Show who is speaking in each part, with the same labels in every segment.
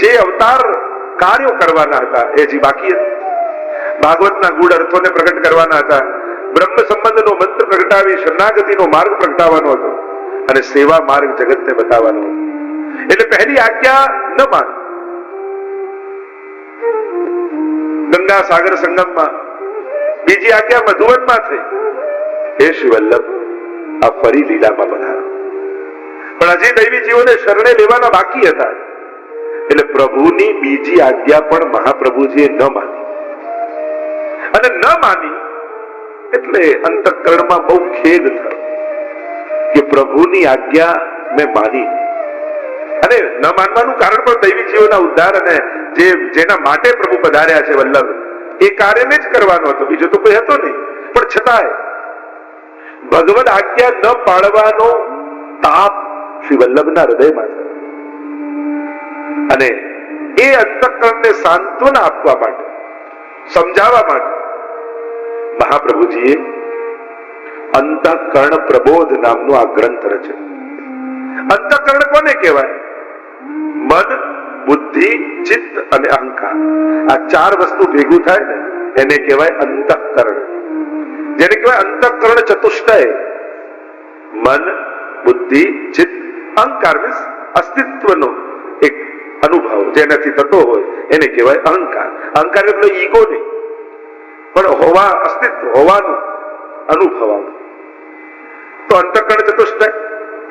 Speaker 1: જે અવતાર કાર્યો કરવાના હતા એ હજી બાકી હતા. ભાગવતના ગૂઢ અર્થોને પ્રગટ કરવાના હતા, બ્રહ્મ સંબંધનો મંત્ર પ્રગટાવી શરણાગતિનો માર્ગ પ્રગટાવવાનો હતો અને સેવા માર્ગ જગતને બતાવવાનો હતો. એટલે પહેલી આજ્ઞા ન માન. ગંગા સાગર સંગમમાં બીજી આજ્ઞા મધુવનમાં થઈ, હે શ્રી વલ્લભ આ ફરી લીલામાં પધારો. પણ હજી દૈવી જીવોને શરણે લેવાના બાકી હતા. એટલે પ્રભુની બીજી આજ્ઞા પણ મહાપ્રભુજીએ ન માની. અને ન માની એટલે અંતઃકરણમાં બહુ ખેદ થયો કે પ્રભુની આજ્ઞા મેં માની. અને ન માનવાનું કારણ પણ દૈવી જીવોના ઉદ્ધાર અને જેના માટે પ્રભુ પધાર્યા છે વલ્લભ, એ કાર્યને જ કરવાનો હતો, બીજો તો કોઈ હતો નહીં. પણ છતાંય ભગવદ આજ્ઞા ન પાળવાનો તાપ શ્રી વલ્લભના હૃદયમાં થયો. અને એ અંતઃકરણને સાંત્વના આપવા માટે, સમજાવવા માટે મહાપ્રભુજીએ અંતઃકરણ પ્રબોધ નામનો આ ગ્રંથ રચ્યો. અંતઃકરણ કોને કહેવાય? મન, બુદ્ધિ, ચિત્ત અને અહંકાર. આ ચાર વસ્તુ ભેગું થાય ને એને કહેવાય અંતઃકરણ. જેને કહેવાય અંતઃકરણ ચતુષ્ટય. મન, બુદ્ધિ, ચિત્ત, અહંકાર મીન્સ અસ્તિત્વનો એક અનુભવ જેનાથી થતો હોય એને કહેવાય અહંકાર. અહંકાર એટલે ઈગો નહીં, પણ હોવા, અસ્તિત્વ હોવાનું અનુભવ. તો અંતઃકરણ ચતુષ્ટય,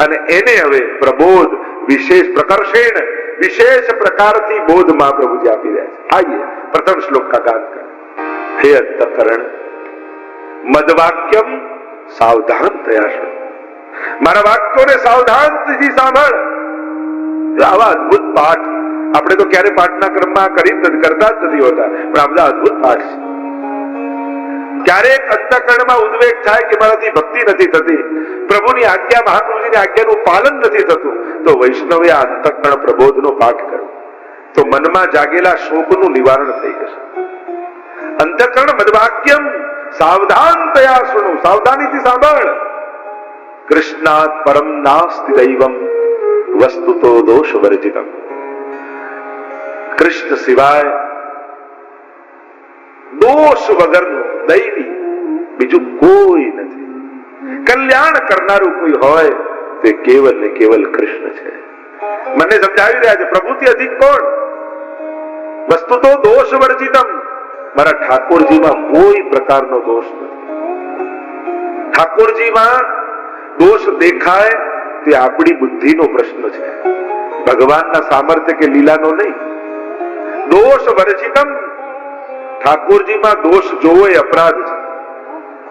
Speaker 1: અને એને હવે પ્રબોધ વિશેષ પ્રકર્ષેણ, વિશેષ પ્રકારથી બોધ મહાપ્રભુજી આપી રહ્યા છે. આइए प्रथम श्लोक का गान करें. हे अंतःकरण मदवाक्यम सावधान तया सुन. મારા વાક્યોને સાવધાનથી સાંભળ. આવા અદભુત પાઠ આપણે તો ક્યારે પાઠના ક્રમમાં કરતા જ નથી હોતા, પણ આ બધા અદભુત પાઠ છે. ક્યારેક અંતઃકરણમાં ઉદ્વેગ થાય કે મારાથી ભક્તિ નથી થતી, પ્રભુની આજ્ઞા, મહાપ્રભુજીની આજ્ઞાનું પાલન નથી થતું, તો વૈષ્ણવે આ અંતઃકરણ પ્રબોધનો પાઠ કર્યો તો મનમાં જાગેલા શોકનું નિવારણ થઈ જશે. અંતઃકરણ મદવાક્યમ સાવધાનતયા સુનો, સાવધાનીથી સાંભળ. કૃષ્ણાત પરમ નાસ્તિ દૈવમ વસ્તુતો દોષ વર્જિતમ. કૃષ્ણ સિવાય દોષ વગરનું દૈવી બીજું કોઈ નથી. કલ્યાણ કરનારું કોઈ હોય તે કેવલ ને કેવલ કૃષ્ણ છે. મને સમજાવી રહ્યા છે પ્રભુથી અધિક કોણ? વસ્તુ તો દોષ વર્જિતમ. મારા ઠાકોરજીમાં કોઈ પ્રકારનો દોષ નથી. ઠાકોરજીમાં દોષ દેખાય તે આપણી બુદ્ધિનો પ્રશ્ન છે, ભગવાનના સામર્થ્ય કે લીલાનો નહીં. દોષ વર્જિતમ. ઠાકોરજીમાં દોષ જોવો એ અપરાધ છે.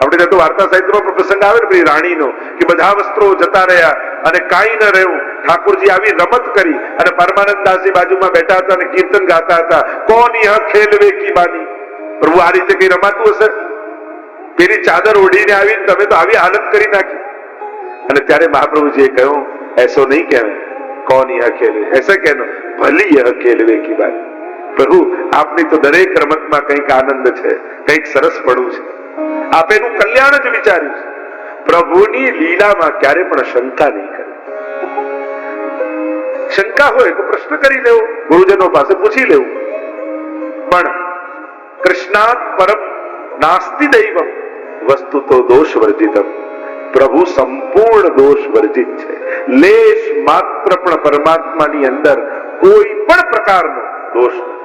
Speaker 1: આપણે તો વાર્તા સાહિત્યમાં પ્રસંગ આવે ને રાણીનો, કે બધા વસ્ત્રો જતા રહ્યા અને કાંઈ ન રહ્યું. ઠાકોરજી આવી રમત કરી અને પરમાનંદ દાસજી બાજુમાં બેઠા હતા અને કીર્તન ગાતા હતા. કોણ યહ ખેલવે કી બાની. પ્રભુ આ રીતે કઈ રમાતું હશે? પેલી ચાદર ઓઢીને આવીને તમે તો આવી હાલત કરી નાખી. અને ત્યારે મહાપ્રભુજીએ કહ્યું એસો નહીં કહેવાય, કોણ યહ ખેલવે, એસે કહેનો ભલી યહ ખેલવે કી બાની. પ્રભુ આપની તો દરેક રમતમાં કંઈક આનંદ છે, કંઈક સરસ પડવું છે. આપે એનું કલ્યાણ જ વિચાર્યું છે. પ્રભુની લીલામાં ક્યારે પણ શંકા નહીં કરી. શંકા હોય તો પ્રશ્ન કરી લેવો, ગુરુજનો પાસે પૂછી લેવું. પણ કૃષ્ણાત પરમ નાસ્તિ દૈવમ વસ્તુ તો દોષ વર્જિતમ. પ્રભુ સંપૂર્ણ દોષ વર્જિત છે. લેશ માત્ર પણ પરમાત્માની અંદર કોઈ પણ પ્રકારનો દોષ નથી.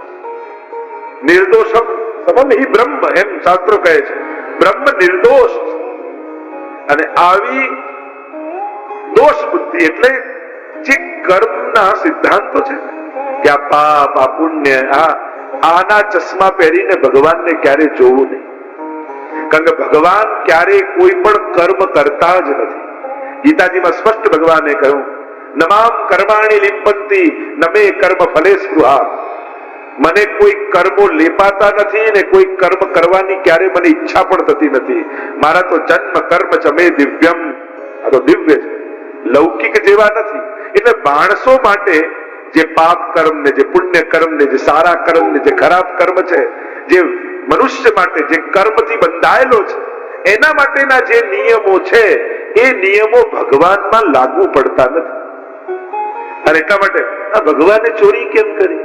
Speaker 1: નિર્દોષમ સમમ હિ બ્રહ્મ, એમ શાસ્ત્રો કહે છે. બ્રહ્મ નિર્દોષ. અને આવી દોષ બુદ્ધિ એટલે જે કર્મના સિદ્ધાંતો છે કે આ પાપ, આ પુણ્ય, આના ચશ્મા પહેરીને ભગવાનને ક્યારે જોવું નહીં. કારણ કે ભગવાન ક્યારે કોઈ પણ કર્મ કરતા જ નથી. ગીતાજીમાં સ્પષ્ટ ભગવાને કહ્યું નમામ કર્માણી લિંપંતી નમે કર્મ ફલે સ્પૃહા. મને કોઈ કર્મો લેપાતા નથી ને કોઈ કર્મ કરવાની ક્યારે મને ઈચ્છા પણ થતી નથી. મારા તો જન્મ કર્મ ચમે દિવ્યમ. આ તો દિવ્ય છે, લૌકિક જેવા નથી. એટલે માણસો માટે જે પાપ કર્મ ને, જે પુણ્ય કર્મ ને, જે સારા કર્મ ને, જે ખરાબ કર્મ છે, જે મનુષ્ય માટે જે કર્મથી બંધાયેલો છે, એના માટેના જે નિયમો છે એ નિયમો ભગવાનમાં લાગુ પડતા નથી. અને એટલા માટે આ ભગવાને ચોરી કેમ કરી?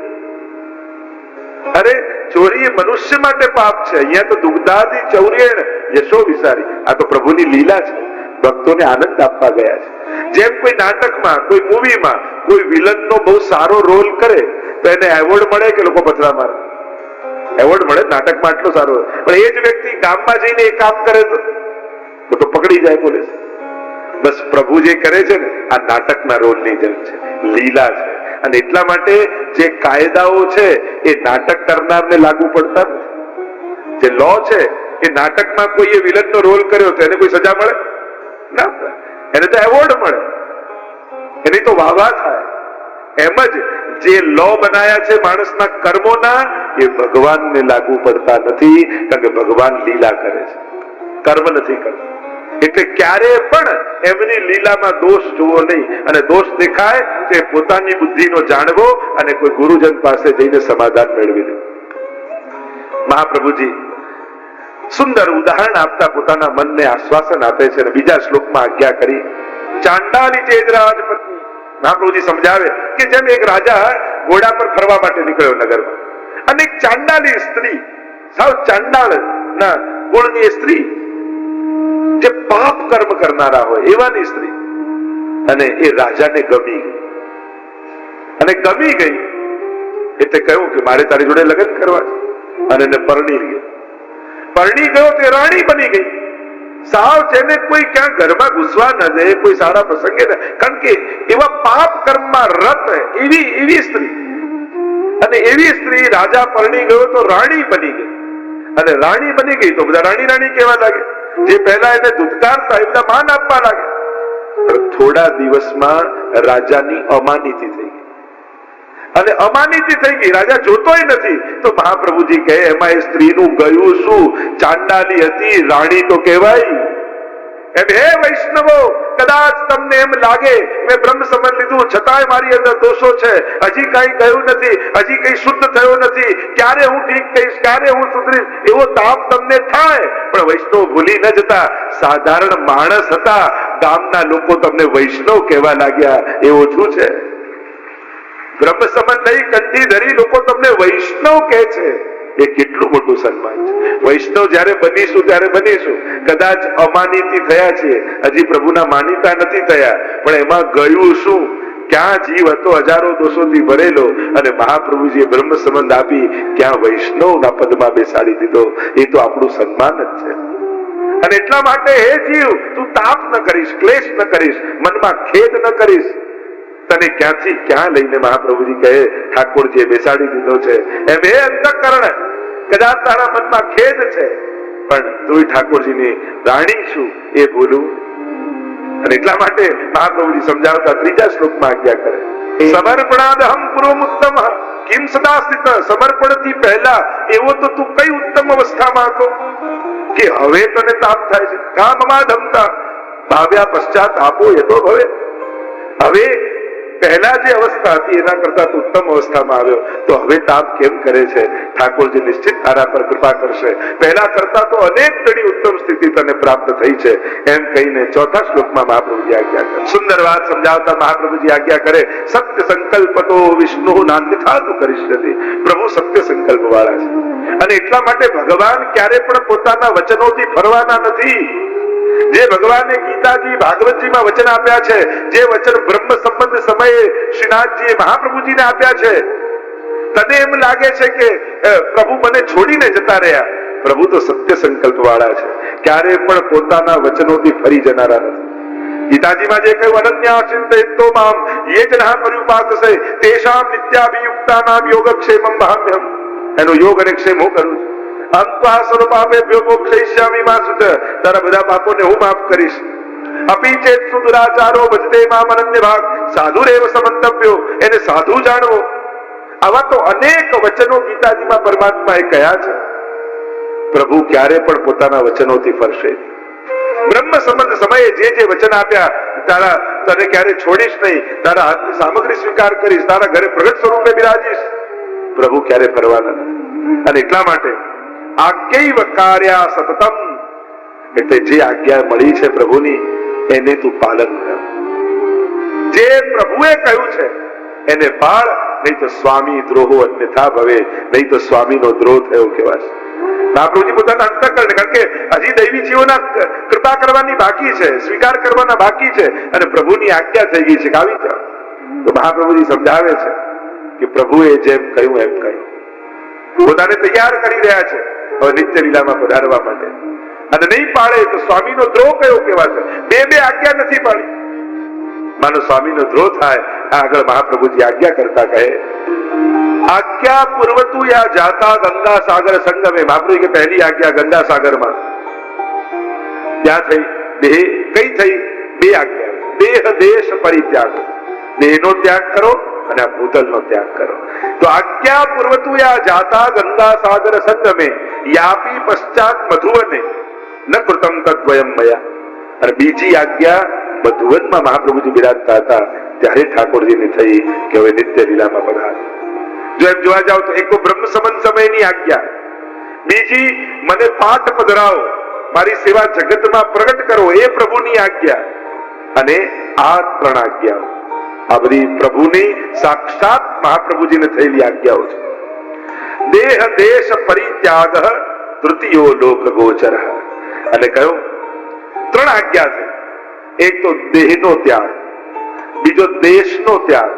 Speaker 1: અરે ચોરી એ મનુષ્ય માટે પાપ છે, અહીંયા તો દુગ્ધાદી ચૌર્યેણ યશો વિસારી. આ તો પ્રભુની લીલા છે, ભક્તોને આનંદ આપવા ગયા છે. જેમ કોઈ નાટકમાં, કોઈ મૂવીમાં કોઈ વિલનનો બહુ સારો રોલ કરે તો એને એવોર્ડ મળે કે લોકો પથરા મારે? એવોર્ડ મળે, નાટકમાં આટલો સારો. પણ એ જ વ્યક્તિ ગામમાં જઈને એ કામ કરે તો પકડી જાય પોલીસ. બસ પ્રભુ જે કરે છે ને આ નાટકના રોલની જેમ છે, લીલા છે. અને એટલા માટે જે કાયદાઓ છે એ નાટક કરનારને લાગુ પડતા નથી. જે લો છે એ નાટકમાં કોઈ એ વિલનનો રોલ કર્યો તો એને કોઈ સજા મળે ના, એને તો એવોર્ડ મળે, એની તો વાહવાહ થાય. એમ જ જે લો બનાયા છે માણસના કર્મોના એ ભગવાનને લાગુ પડતા નથી, કારણ કે ભગવાન લીલા કરે છે, કર્મ નથી કરતા. એટલે ક્યારે પણ એમની લીલામાં દોષ જોવો નહીં, અને દોષ દેખાય તો એ પોતાની બુદ્ધિનો જાણવો અને કોઈ ગુરુજન પાસે જઈને સમાધાન મેળવી દે. મહાપ્રભુજી સુંદર ઉદાહરણ આપતા પોતાના મનને આશ્વાસન આપે છે અને બીજા શ્લોકમાં આજ્ઞા કરી ચાંડાલી ચેદરાજ પત્ની. મહાપ્રભુજી સમજાવે કે જેમ એક રાજા ઘોડા પર ફરવા માટે નીકળ્યો નગરમાં, અને એક ચાંડાલી સ્ત્રી, સાવ ચાંડાળ ના ગુણની સ્ત્રી, જે પાપ કર્મ કરનારા હોય એવાની સ્ત્રી, અને એ રાજાને ગમી ગઈ. અને ગમી ગઈ એટલે કહ્યું કે મારે તારી જોડે લગ્ન કરવા છે, અને એને પરણી ગયો. પરણી ગયો તે રાણી બની ગઈ. સાવ જેને કોઈ ક્યાં ઘરમાં ઘૂસવા ન દે, કોઈ સારા પ્રસંગે ન, કારણ કે એવા પાપ કર્મમાં રત એવી સ્ત્રી. અને એવી સ્ત્રી રાજા પરણી ગયો તો રાણી બની ગઈ. અને રાણી બની ગઈ તો બધા રાણી રાણી કહેવા લાગે. જે પહેલા એને ધુતકારતા એમના માન આપવા લાગે. થોડા દિવસમાં રાજાની અમાનીતી થઈ ગઈ. અને અમાનીતી થઈ ગઈ, રાજા જોતોય નથી. તો મહાપ્રભુજી કહે એમાં એ સ્ત્રીનું ગયું શું? ચાંડાલી હતી, રાણી તો કહેવાય. એમ હે વૈષ્ણવો, કદાચ તમને એમ લાગે મેં બ્રહ્મ સમજ લીધું છતાંય મારી અંદર દોષો છે, હજી કઈ ગયું નથી, હજી કઈ શુદ્ધ થયો નથી, ક્યારે હું ઠીક કહીશ, ક્યારે હું સુધરીશ, એવો તાપ તમને થાય. પણ વૈષ્ણવ ભૂલી ન જતા, સાધારણ માણસ હતા, ગામના લોકો તમને વૈષ્ણવ કહેવા લાગ્યા, એ ઓછું છે? બ્રહ્મ સંબંધ નહીં, કંઠી ધરી લોકો તમને વૈષ્ણવ કહે છે, એ કેટલું મોટું સન્માન છે. વૈષ્ણવ જયારે બનીશું ત્યારે બનીશું. કદાચ અમાનીતી થયા છીએ, હજી પ્રભુના માનીતા નથી થયા, પણ એમાં ગયું શું? ક્યાં જીવ હતો હજારો દોષોથી ભરેલો, અને મહાપ્રભુજીએ બ્રહ્મ સંબંધ આપી ક્યાં વૈષ્ણવના પદમાં બેસાડી દીધો. એ તો આપણું સન્માન જ છે. અને એટલા માટે હે જીવ, તું તાપ ન કરીશ, ક્લેશ ન કરીશ, મનમાં ખેદ ન કરીશ. તને ક્યાંથી ક્યાં લઈને મહાપ્રભુજી કહે ઠાકોરજીએ બેસાડી દીધો છે. એમ હે અંતઃકરણ, કદાચ તારા મનમાં ખેદ છે, પણ તું ઠાકોરજીની રાણી છું એ ભૂલું. અને એટલા માટે મહાપ્રભુજી સમજાવતા ત્રીજા શ્લોકમાં આજ્ઞા કરે સમર્પણાદહમ પૂર્વમ ઉત્તમ કિમ સદા સ્થિત. સમર્પણથી પહેલા એવો તો તું કઈ ઉત્તમ અવસ્થામાં હતો કે હવે તને તાપ થાય છે? કામ અમાધમતા ભાવ્યા પશ્ચાત આપો એ તો ભવે. હવે પહેલા જે અવસ્થા હતી એના કરતા ઉત્તમ અવસ્થામાં આવ્યો, તો હવે તાપ કેમ કરે છે? ઠાકોરજી નિશ્ચિત તારા પર કૃપા કરશે. પહેલા કરતા તો અનેક ગણી ઉત્તમ સ્થિતિ તને પ્રાપ્ત થઈ છે. એમ કહીને ચોથા શ્લોકમાં મહાપ્રભુજી આજ્ઞા કરે. સુંદર વાત સમજાવતા મહાપ્રભુજી આજ્ઞા કરે સત્ય સંકલ્પતો વિષ્ણુ નાન્યથાતુ કરીષ્યતિ. પ્રભુ સત્ય સંકલ્પ વાળા છે, અને એટલા માટે ભગવાન ક્યારે પણ પોતાના વચનોથી ફરવાના નથી. જે ભગવાને ગીતાજી ભાગવતજીમાં વચન આપ્યા છે, જે વચન બ્રહ્મ સંબંધ સમયે શ્રીનાથજીએ મહાપ્રભુજીને આપ્યા છે, તને એમ લાગે છે કે પ્રભુ મને છોડીને જતા રહ્યા. પ્રભુ તો સત્ય સંકલ્પ વાળા છે, ક્યારે પણ પોતાના વચનોથી ફરી જનારા નથી. ગીતાજીમાં જે કહ્યું અનન્યા ચિંતયતો મામ યે જનઃ પર્યુપાસસે તેષામ નિત્યાભિયુક્તાનામ યોગક્ષેમં વહામ્યહમ. એનો યોગ અને ક્ષેમ હું કરું છું. તારા બધા પાપોને હું માફ કરીશ. અપી ચેત સુદુરાચારો ભજતે મામ અનન્ય ભાગ સાધુરેવ સમંતવ્યો. એને સાધુ જાણવો. આવા તો અનેક વચનો ગીતાજીમાં પરમાત્માએ કહ્યા છે. પ્રભુ ક્યારે પણ પોતાના વચનોથી ફરશે. બ્રહ્મ સંબંધ સમયે જે વચન આપ્યા, તારા તને ક્યારે છોડીશ નહીં, તારા હાથની સામગ્રી સ્વીકાર કરીશ, તારા ઘરે પ્રગટ સ્વરૂપે બિરાજીશ. પ્રભુ ક્યારે ફરવાના નથી. અને એટલા માટે આજ્ઞૈવ કાર્યા સતતમ, એટલે જે આજ્ઞા મળી છે પ્રભુની એને તું પાલન કર. જે પ્રભુએ કહ્યું છે એને પાળ, નહીં તો સ્વામી દ્રોહો અન્યથા ભવે, નહીં તો સ્વામીનો દ્રોહ થયો કહેવાશે. મહાપ્રભુજી પોતાના અંતઃકરણ, કારણ કે હજી દૈવી જીવોના કૃપા કરવાની બાકી છે, સ્વીકાર કરવાના બાકી છે, અને પ્રભુની આજ્ઞા થઈ ગઈ છે કે આવી જાઓ. તો મહાપ્રભુજી સમજાવે છે કે પ્રભુએ જેમ કહ્યું એમ કહ્યું, પોતાને તૈયાર કરી રહ્યા છે હવે નિત્ય લીલામાં પધારવા માટે. અને નહીં પાડે તો સ્વામીનો દ્રોહ કયો કહેવાશે. બે આજ્ઞા નથી પાડી, માનો સ્વામીનો દ્રોહ થાય. આગળ મહાપ્રભુજી આજ્ઞા કરતા કહે, આજ્ઞા પૂર્વતું યા જાતા ગંગા સાગર સંગમે. મહાપ્રભુ કે પહેલી આજ્ઞા ગંગા સાગરમાં ત્યાં થઈ. દેહ કઈ થઈ? બે આજ્ઞા. દેહ દેશ પરિત્યાગ, દેહનો ત્યાગ કરો અને આ ભૂતલનો ત્યાગ કરો. તો આજ્ઞા પૂર્વતું યા જાતા ગંગા સાગર સંગમે યાપી પશ્ચાત મધુવને ન કૃતમ તદ્વયમ મયા. અને બીજી આજ્ઞા મધુવનમાં મહાપ્રભુજી બિરાજતા હતા ત્યારે ઠાકોરજીને થઈ કે હવે નિત્ય લીલામાં પધાર. જો એમ જોવા જાવ તો એક તો બ્રહ્મ સમન સમયની આજ્ઞા, બીજી મને પાઠ પધરાવો, મારી સેવા જગતમાં પ્રગટ કરો, એ પ્રભુની આજ્ઞા. અને આ ત્રણ આજ્ઞાઓ આ બધી પ્રભુની સાક્ષાત મહાપ્રભુજીને થયેલી આજ્ઞાઓ છે. દેહ દેશ પરિત્યાગ તૃતીયો લોક ગોચર. અને કહ્યું ત્રણ આજ્ઞા છે. એક તો દેહનો ત્યાગ, બીજો દેશનો ત્યાગ,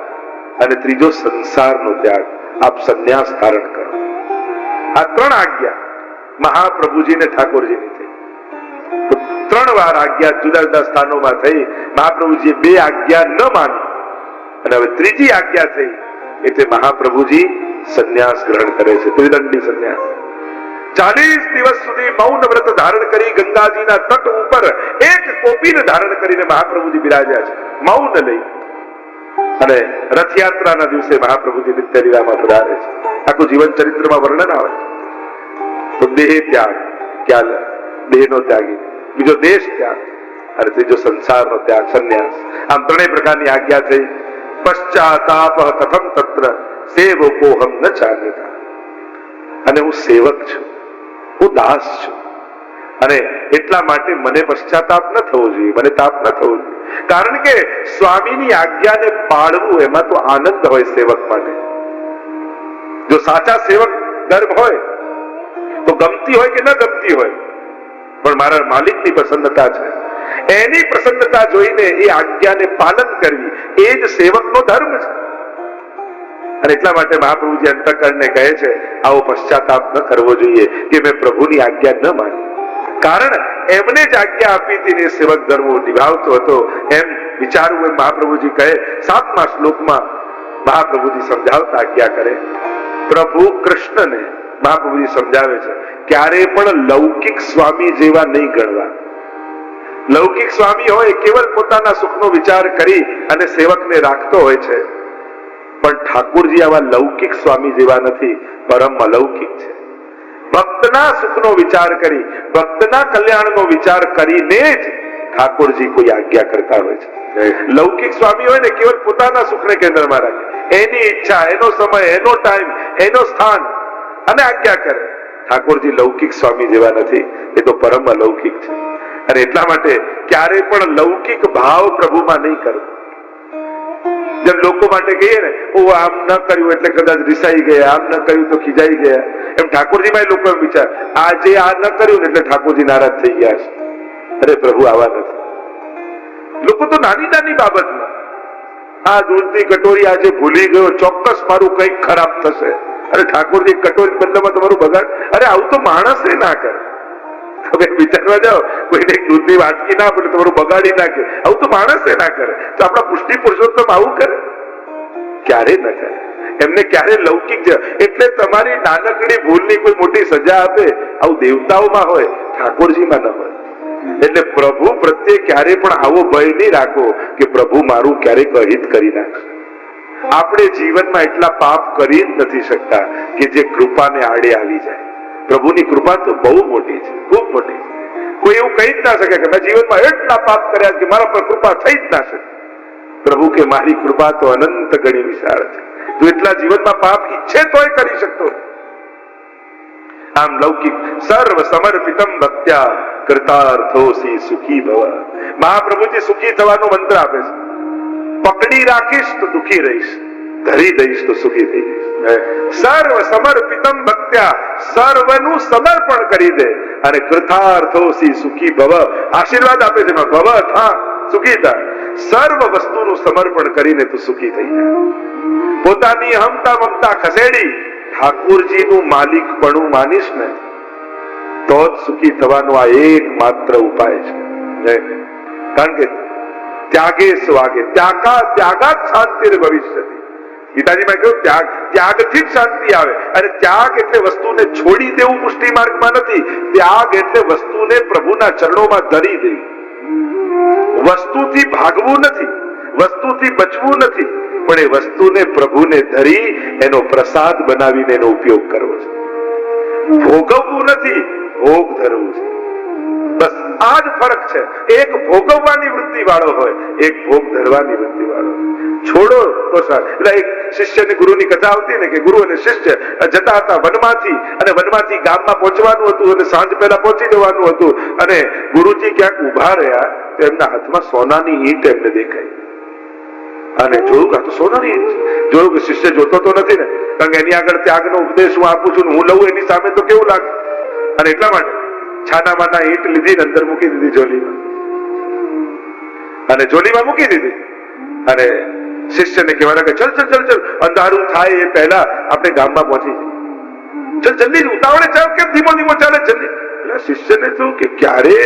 Speaker 1: અને ત્રીજો સંસારનો ત્યાગ. આપ સંન્યાસ ધારણ કરો. આ ત્રણ આજ્ઞા મહાપ્રભુજીને ઠાકોરજીની થઈ. ત્રણ વાર આજ્ઞા જુદા જુદા સ્થાનોમાં થઈ. મહાપ્રભુજીએ બે આજ્ઞા ન માની અને હવે ત્રીજી આજ્ઞા થઈ એટલે મહાપ્રભુજી સંન્યાસ ગ્રહણ કરે છે, ત્રિદંડી સંન્યાસ. 40 દિવસ સુધી મૌન વ્રત ધારણ કરી ગંગાજીના તટ ઉપર એક કોપીને ધારણ કરીને મહાપ્રભુજી બિરાજ્યા છે, મૌન લઈ. અને રથયાત્રાના દિવસે મહાપ્રભુજી નિત્ય લીલામાં પધારે છે. આખું જીવન ચરિત્રમાં વર્ણન આવે છે. તો દેહ ત્યાગ, ક્યાં દેહનો ત્યાગી, બીજો દેશ ત્યાગ અને ત્રીજો સંસારનો ત્યાગ, સંન્યાસ. આમ ત્રણેય પ્રકારની આજ્ઞા થઈ. પશ્ચાતાપ કથમ તત્ર સેવકોહમ ન ચાન્યતા. અને હું સેવક છું, હું દાસ છું, અને એટલા માટે મને પશ્ચાતાપ ન થવો જોઈએ, મને તાપ ન થવો જોઈએ. કારણ કે સ્વામીની આજ્ઞાને પાળવું એમાં તો આનંદ હોય સેવક માટે. જો સાચા સેવક ધર્મ હોય તો ગમતી હોય કે ન ગમતી હોય પણ મારા માલિકની પ્રસન્નતા છે, એની પ્રસન્નતા જોઈને એ આજ્ઞાને પાલન કરવી એ જ સેવકનો ધર્મ છે. અને એટલા માટે મહાપ્રભુજી અંતઃકરણને કહે છે આવો પશ્ચાતાપ ન કરવો જોઈએ કે મેં પ્રભુની આજ્ઞા ન માની. કારણ એમને જ આજ્ઞા આપી હતી ને સેવક ધર્મ નિભાવતો હતો એમ વિચારવું. એમ મહાપ્રભુજી કહે 7મા શ્લોકમાં મહાપ્રભુજી સમજાવતા આજ્ઞા કરે. પ્રભુ કૃષ્ણને મહાપ્રભુજી સમજાવે છે ક્યારે પણ લૌકિક સ્વામી જેવા નહીં ગણવા. લૌકિક સ્વામી હોય કેવલ પોતાના સુખનો વિચાર કરી અને સેવકને રાખતો હોય છે, પણ ઠાકોરજી આવા લૌકિક સ્વામી જેવા નથી, પરમ અલૌકિક છે. ભક્તના સુખનો વિચાર કરી, ભક્તના કલ્યાણનો વિચાર કરીને જ ઠાકોરજી કોઈ આજ્ઞા કરતા હોય છે. લૌકિક સ્વામી હોય ને કેવલ પોતાના સુખને કેન્દ્રમાં રાખે, એની ઈચ્છા, એનો સમય, એનો ટાઈમ, એનો સ્થાન અને આજ્ઞા કરે. ઠાકોરજી લૌકિક સ્વામી જેવા નથી, એ તો પરમ અલૌકિક છે. અને એટલા માટે ક્યારે પણ લૌકિક ભાવ પ્રભુમાં નહીં કરવો. જેમ લોકો માટે કહીએ ને ઓ આમ ન કર્યું એટલે કદાચ રિસાઈ ગયા, આમ ન કર્યું તો ખીજાઈ ગયા, એમ ઠાકોરજીમાં લોકો એમ વિચાર આજે આ ન કર્યું ને એટલે ઠાકોરજી નારાજ થઈ ગયા છે. અરે પ્રભુ આવા નથી. લોકો તો નાની નાની બાબતમાં આ દૂધની કટોરી આજે ભૂલી ગયો, ચોક્કસ મારું કંઈક ખરાબ થશે. અરે ઠાકોરજી કટોરી બદલામાં તમારું બગાડ, અરે આવું તો માણસે ના કરે. તમે વિચારવા જાઓ કોઈને દૂધની વાટકી ના આપે તમારું બગાડી નાખે, આવું તો માણસે ના કરે. તો આપણા પુષ્ટિ પુરુષોત્તમ આવું કરે? ક્યારે ન કરે. એમને ક્યારે લૌકિક છે એટલે તમારી નાનકડી ભૂલની કોઈ મોટી સજા આપે, આવું દેવતાઓમાં હોય, ઠાકોરજીમાં ન હોય. એટલે પ્રભુ પ્રત્યે ક્યારે પણ આવો ભય નહીં રાખો કે પ્રભુ મારું ક્યારેક અહિત કરી નાખશે. આપણે જીવનમાં એટલા પાપ કરી જ નથી શકતા કે જે કૃપાને આડે આવી જાય. પ્રભુની કૃપા તો બહુ મોટી છે, ખૂબ મોટી છે. કોઈ એવું કહી જ ના શકે કે મેં જીવનમાં એટલા પાપ કર્યા કે મારા પર કૃપા થઈ જ ના શકે. પ્રભુ કે મારી કૃપા તો અનંત ગણી વિશાળ છે, તું એટલા જીવનમાં પાપ ઈચ્છે તોય કરી શકતો. આમ લૌકિક સર્વ સમર્પિતમ ભક્ત્યા કૃતાર્થોસી સુખી ભવ. મહાપ્રભુજી સુખી થવાનો મંત્ર આપે છે. પકડી રાખીશ તો દુખી રહીશ, ધરી દઈશ તો સુખી થઈ જઈશ. સર્વ સમર્પિતમ ભક્ત્યા, સર્વનું સમર્પણ કરી દે અને કૃતાર્થોસી સુખી ભવ, આશીર્વાદ આપે છે ભવ થા સુખી થા. સર્વ વસ્તુનું સમર્પણ કરીને તું સુખી થઈ જાય. પોતાની હમતા મમતા ખસેડી ઠાકોરજીનું માલિકપણું માનીશ ને તો જ સુખી થવાનો આ એકમાત્ર ઉપાય છે. કારણ કે ત્યાગે સ્વાગે, ત્યાગાત શાંતિ ભવિષ્ય. ગીતાજીમાં કહ્યું ત્યાગથી જ શાંતિ આવે. અને ત્યાગ એટલે વસ્તુને છોડી દેવું પુષ્ટિ માર્ગમાં નથી. ત્યાગ એટલે વસ્તુને પ્રભુના ચરણોમાં ધરી દેવી. વસ્તુથી ભાગવું નથી, વસ્તુથી બચવું નથી, પણ એ વસ્તુને પ્રભુને ધરી એનો પ્રસાદ બનાવીને એનો ઉપયોગ કરવો છે. ભોગવવું નથી, ભોગ ધરવું છે. બસ આ જ ફરક છે. એક ભોગવવાની વૃત્તિ વાળો હોય, એક ભોગ ધરવાની વૃત્તિ વાળો. છોડો તો સારું. એટલે એક શિષ્ય ને ગુરુની કથા આવતી ને કે ગુરુ અને શિષ્ય જતા હતા વનમાંથી, અને વનમાંથી ગામમાં પહોંચવાનું હતું અને સાંજ પહેલા પહોંચી જવાનું હતું. અને ગુરુજી ક્યાંક ઉભા રહ્યા તો એમના હાથમાં સોનાની ઈંટ એમને દેખાઈ. અને જોયું આ તો સોનાની ઈંટ. જોયું કે શિષ્ય જોતો તો નથી ને, કારણ કે એની આગળ ત્યાગનો ઉપદેશ હું આપું છું, હું લઉં એની સામે તો કેવું લાગે. અને એટલા માટે છાનામાના ઈંટ લીધી ને અંદર મૂકી દીધી જોલીમાં, અને જોલીમાં મૂકી દીધી. અને શિષ્યને કહેવાના કે ચલ ચલ ચલ ચલ, અંધારું થાય એ પહેલા આપણે ગામમાં પહોંચી જઈએ. ચલ જલ્દી, ઉતાવળે ચાલ, કેમ ધીમો ધીમો ચાલે જલ્દી. એટલે શિષ્યને થયું કે ક્યારે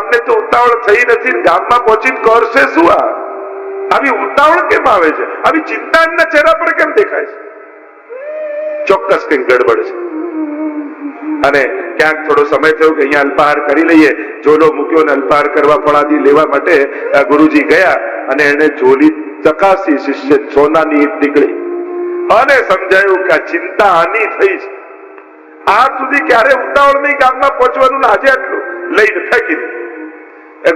Speaker 1: અમને તો ઉતાવળ થઈ નથી, ગામમાં પહોંચી કરશે શું? આવી ઉતાવળ કેમ આવે છે? આવી ચિંતા એમના ચહેરા પર કેમ દેખાય છે? ચોક્કસ કંઈક ગડબડ છે. અને ક્યાંક થોડો સમય થયો કે અહીંયા અલ્પાહાર કરી લઈએ. જોલો મૂક્યો ને અલ્પાહાર કરવા ફળાદી લેવા માટે ગુરુજી ગયા અને એને જોલી ચકાસી. શિષ્ય સોનાની ઈંટ નીકળી અને સમજાયું કે આ ચિંતા આની થઈ છે. આજ સુધી ક્યારે ઉતાવળ નહીં ગામમાં પહોંચવાનું, આજે આટલું લઈને ફેંકી દીધું.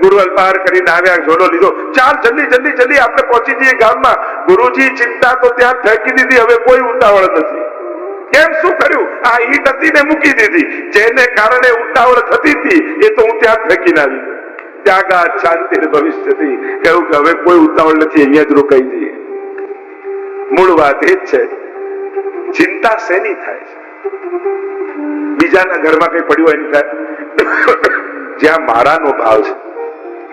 Speaker 1: ગુરુ અલ્પાહાર કરીને આવ્યા, ઝોલો લીધો, ચાલ જલ્દી જલ્દી જલ્દી આપણે પહોંચી જઈએ ગામમાં. ગુરુજી ચિંતા તો ત્યાં ફેંકી દીધી, હવે કોઈ ઉતાવળ નથી. કેમ, શું કર્યું? આ ઈંટ હતી ને મૂકી દીધી, જેને કારણે ઉતાવળ થતી હતી એ તો હું ત્યાં ફેંકીને આવી ગયો. ત્યાગાત શાંતિ ભવિષ્યથી કહ્યું કે હવે કોઈ ઉતાવળ નથી, અહીંયા જ રોકાઈ જઈએ. મૂળ વાત એ જ છે, ચિંતા શેની થાય છે? બીજાના ઘરમાં કઈ પડ્યું એની થાય? જ્યાં મારાનો ભાવ છે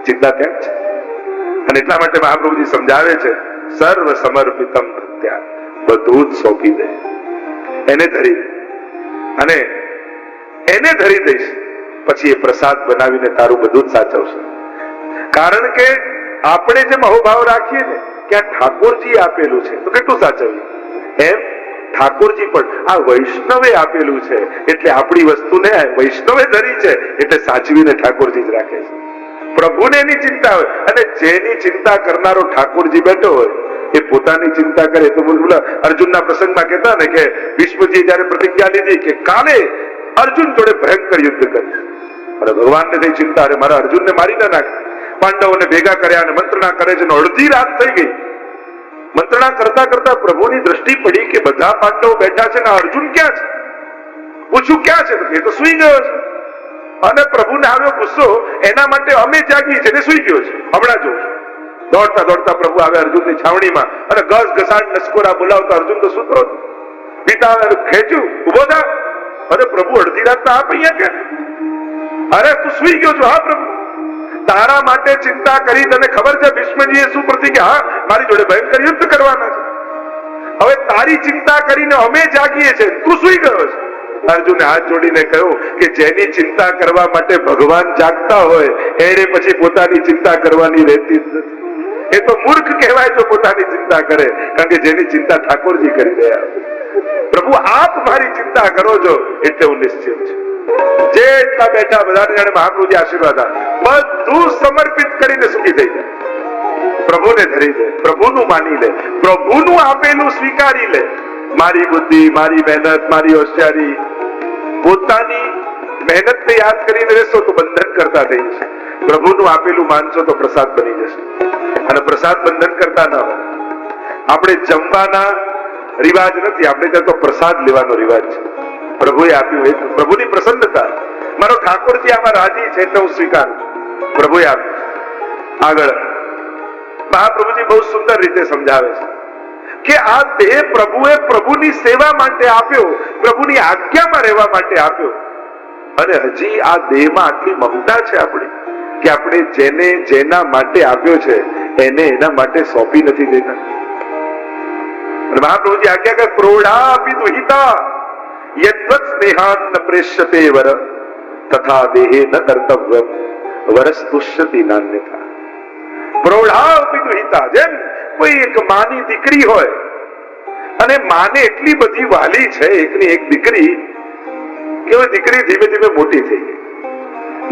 Speaker 1: ચિંતા ત્યાં છે. અને એટલા માટે મહાપ્રભુજી સમજાવે છે, સર્વ સમર્પિતમ ભક્ત્યા, બધું જ સોંપી દે, એને ધરી દે. અને એને ધરી દઈશ પછી એ પ્રસાદ બનાવીને તારું બધું જ સાચવશે. કારણ કે આપણે જે મહોભાવ રાખીએ ને કે આ ઠાકોરજી આપેલું છે તો કેટલું સાચવીએ, એમ ઠાકોરજી પણ આ વૈષ્ણવે આપેલું છે એટલે આપણી વસ્તુને વૈષ્ણવે ધરી છે એટલે સાચવીને ઠાકોરજી જ રાખે છે. પ્રભુને એની ચિંતા હોય, અને જેની ચિંતા કરનારો ઠાકોરજી બેઠો હોય એ પોતાની ચિંતા કરે. તો અર્જુનના પ્રસંગમાં કહેતા ને કે ભીષ્મજીએ જયારે પ્રતિજ્ઞા લીધી કે કાલે અર્જુન જોડે ભયંકર યુદ્ધ કરીશ, અને ભગવાનને થઈ ચિંતા, અરે મારા અર્જુનને મારી ના નાખે. પાંડવોને ભેગા કર્યા અને મંત્રણા કરે છે, અડધી રાત થઈ ગઈ. મંત્રણા કરતા કરતા પ્રભુની દ્રષ્ટિ પડી કે બધા પાંડવો બેઠા છે ને અર્જુન ક્યાં છે? પૂછ્યું ક્યાં છે? એ તો સુઈ ગયો છે. અને પ્રભુને આવ્યો ગુસ્સો, એના માટે અમે જાગી છે ને સુઈ ગયો છે, હમણાં જોઉં. દોડતા દોડતા પ્રભુ આવે અર્જુનની છાવણીમાં અને ઘસ ઘસાટ નસકોરા બોલાવતા અર્જુન તો સૂતો હતો. પિતા ખેંચ્યું, ઉભો થા. અરે પ્રભુ અડધી રાત આપ અહીંયા કે? અરે તું સુઈ ગયો છો? હા પ્રભુ, તારા માટે ચિંતા કરી. તને ખબર છે ભીષ્મજીએ શું પ્રતિજ્ઞા? હા, મારી જોડે ભયંકર યુદ્ધ કરવાના છે. હવે તારી ચિંતા કરીને અમે જાગીએ છીએ, તું સુઈ ગયો છે. અર્જુને હાથ જોડીને કહ્યું કે જેની ચિંતા કરવા માટે ભગવાન જાગતા હોય એને પછી પોતાની ચિંતા કરવાની રહેતી જ નથી. એ તો મૂર્ખ કહેવાય જો પોતાની ચિંતા કરે, કારણ કે જેની ચિંતા ઠાકોરજી કરી રહ્યા. પ્રભુ આપ મારી ચિંતા કરો છો એટલે હું નિશ્ચિત છું. જેટલા બેઠા બધાને જાણે મહાપ્રભુજી આશીર્વાદ આપે, બધું સમર્પિત કરીને સુખી થઈ જાય. પ્રભુને ધરી દે, પ્રભુનું માની લે, પ્રભુનું આપેલું સ્વીકારી લે. મારી બુદ્ધિ, મારી મહેનત, મારી હોશિયારી, પોતાની મહેનતને યાદ કરીને રહેશો તો બંધન કરતા થઈ જશે. પ્રભુનું આપેલું માનશો તો પ્રસાદ બની જશે. અને પ્રસાદ બંધન કરતા ન હોય. આપણે જમવાના રિવાજ નથી, આપણે ત્યાં તો પ્રસાદ લેવાનો રિવાજ છે. પ્રભુએ આપ્યું એ પ્રભુની પ્રસન્નતા. મારો ઠાકોરજી આમાં રાજી છે એટલે હું સ્વીકારું છું. પ્રભુએ આપ્યું. આગળ મહાપ્રભુજી બહુ સુંદર રીતે સમજાવે છે. કે આ દેહ પ્રભુએ પ્રભુની સેવા માટે આપ્યો, પ્રભુની આજ્ઞામાં રહેવા માટે આપ્યો, અને હજી આ દેહમાં આટલી મમતા છે આપણી કે આપણે જેને જેના માટે આપ્યો છે એને એના માટે સોંપી નથી દેતા. અને મહાપ્રભુજી આજ્ઞા કે પ્રોઢાપી દુહિતા યદ્વત સ્નેહાન પ્રેષ્યતે વર તથા દેહે ન કર્તવ્યમ વરસ્તુષ્યતિ નાન્યથા. પ્રોઢાપી દુહિતા, જેમ કોઈ એક માની દીકરી હોય અને માને એટલી બધી વાલી છે, એકની એક દીકરી, કે દીકરી ધીમે ધીમે મોટી થઈ ગઈ,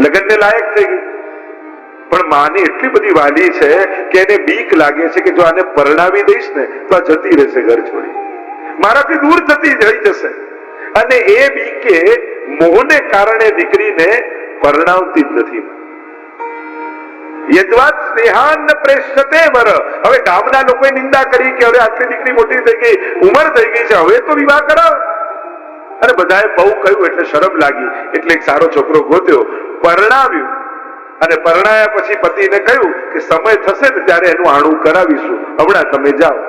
Speaker 1: લગ્નને લાયક થઈ ગઈ, પણ માને એટલી બધી વાલી છે કે એને બીક લાગે છે કે જો આને પરણાવી દઈશ ને તો આ જતી રહેશે ઘર છોડી, મારાથી દૂર જતી રહી જશે. અને એ બીકે મોહને કારણે દીકરીને પરણાવતી જ નથી. યદ્વાત સ્નેહાન પ્રેષ્યતે વર. હવે ગામના લોકોએ નિંદા કરી કે હવે આટલી દીકરી મોટી થઈ ગઈ, ઉંમર થઈ ગઈ છે, હવે તો વિવાહ કરાવ. અને બધાએ બહુ કહ્યું એટલે શરમ લાગી, એટલે એક સારો છોકરો ગોત્યો, પરણાવ્યું, અને પરણાયા પછી પતિને કહ્યું કે સમય થશે ને ત્યારે એનું આણું કરાવીશું, હમણાં તમે જાઓ.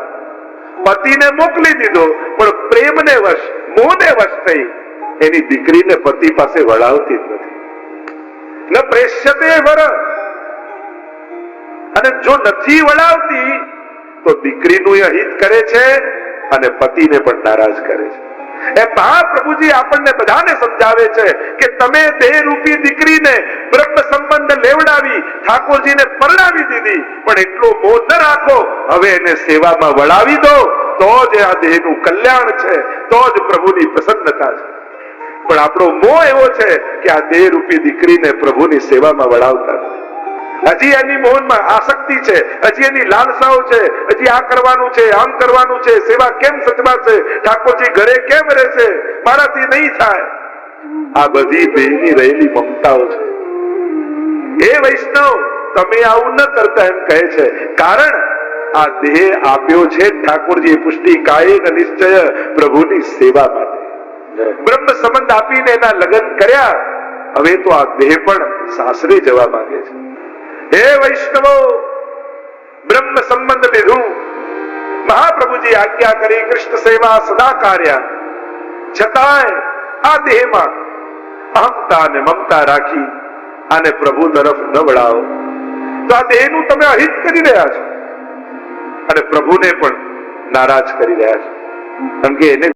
Speaker 1: પતિને મોકલી દીધો, પણ પ્રેમને વશ, મોહને વશ થઈ એની દીકરીને પતિ પાસે વળાવતી જ નથી. ન પ્રેષ્યતે વર. અને જો નથી વળાવતી તો દીકરીનું અહિત કરે છે અને પતિને પણ નારાજ કરે છે. એ મહાપ્રભુજી આપણને બધાને સમજાવે છે કે તમે દેહ રૂપી દીકરીને બ્રહ્મ સંબંધ લેવડાવી ઠાકોરજીને પરણાવી દીધી, પણ એટલો મોહ ન રાખો, હવે એને સેવામાં વળાવી દો, તો જ આ દેહનું કલ્યાણ છે, તો જ પ્રભુની પ્રસન્નતા છે. પણ આપણો મોહ એવો છે કે આ દેહ રૂપી દીકરીને પ્રભુની સેવામાં વળાવતા નથી. હજી એની મોહનમાં આસક્તિ છે, હજી એની લાલસાઓ છે, હજી આ કરવાનું છે, આમ કરવાનું છે, સેવા કેમ સચવાશે, ઠાકોરજી ઘરે કેમ રહેશે, મારાથી નહીં થાય. આ બધી દેહની રહેલી મમતાઓ છે. હે વૈષ્ણવ, તમે આવું ન કરતા એમ કહે છે, કારણ આ દેહ આપ્યો છે ઠાકોરજીએ પુષ્ટિ કાયે નિશ્ચય પ્રભુની સેવા માટે. બ્રહ્મ સંબંધ આપીને એના લગ્ન કર્યા, હવે તો આ દેહ પણ સાસરે જવા માંગે છે. હે વૈષ્ણવો, બ્રહ્મ સંબંધ લીધું, મહાપ્રભુજી આજ્ઞા કરી કૃષ્ણ સેવા સદા કાર્ય, છતાંય આ દેહમાં અહંતા અને મમતા રાખી આને પ્રભુ તરફ ન વળાવો તો આ દેહનું તમે અહિત કરી રહ્યા છો અને પ્રભુને પણ નારાજ કરી રહ્યા છો. કારણ કે એને